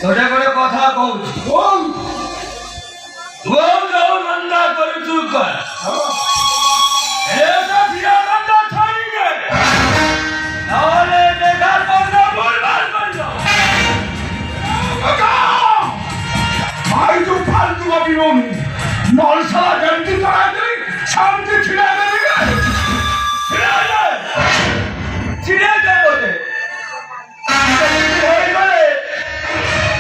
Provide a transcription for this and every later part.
তোরে করে কথা কইছি বল যাও নন্দা করে তুই কর এটা দিয়া নন্দা ছাড়ি গে নালে দেখার পর না বলবার করলো আই তো ফালতু অভিমান নলসালা জন্তি করা দেই শান্তি ছিড়া দেই ছিড়া যায় বলে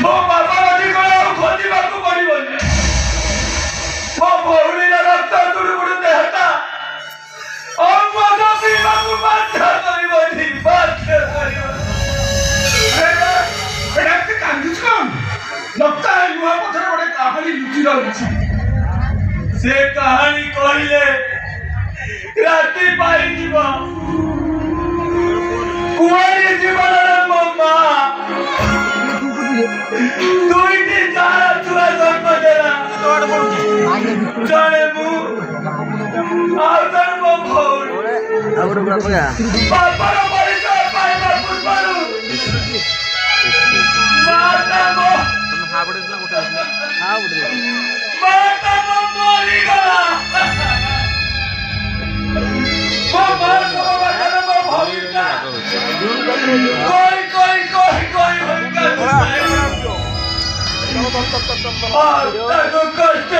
ମୋ ବାପା ଯଦି କଲେ ଆଉ ଖୋଜିବାକୁ ପଡ଼ିବନି ମୋ ଭଉଣୀର ରକ୍ତ ତୁଡୁ ବୁଡୁ ଦେହଟା ଆଉ ମଦ ପିଇବାକୁ ବାଧ୍ୟ କରିବନି ବାଧ୍ୟ କରିବନି ଏଟା କାନ୍ଦୁଛୁ କଣ ଲତା ନୂଆ ପଥରେ ଗୋଟେ କାହାଣୀ ଲୁଚି ରହିଛି ସେ କାହାଣୀ କହିଲେ ରାତି ପାଇଯିବ କୁଆଡ଼େ ଜୀବନର ମୋ ମା ଦୁଇଟି ଯାର ଛୁଆ ଜନ୍ମ ଦେଲା ଜଣେ ମୁଁ ଆଉ ଜଣେ ମୋ ଭଉଣୀ ବାପାର ପରିଚୟ ପାଇବା ପୂର୍ବରୁ ମାତା ମୋ ମରିଗଲା ମୋ ମା ସମାଜରେ ମୋ ଭଉଣୀଟା କହି ତାକୁ କଷ୍ଟ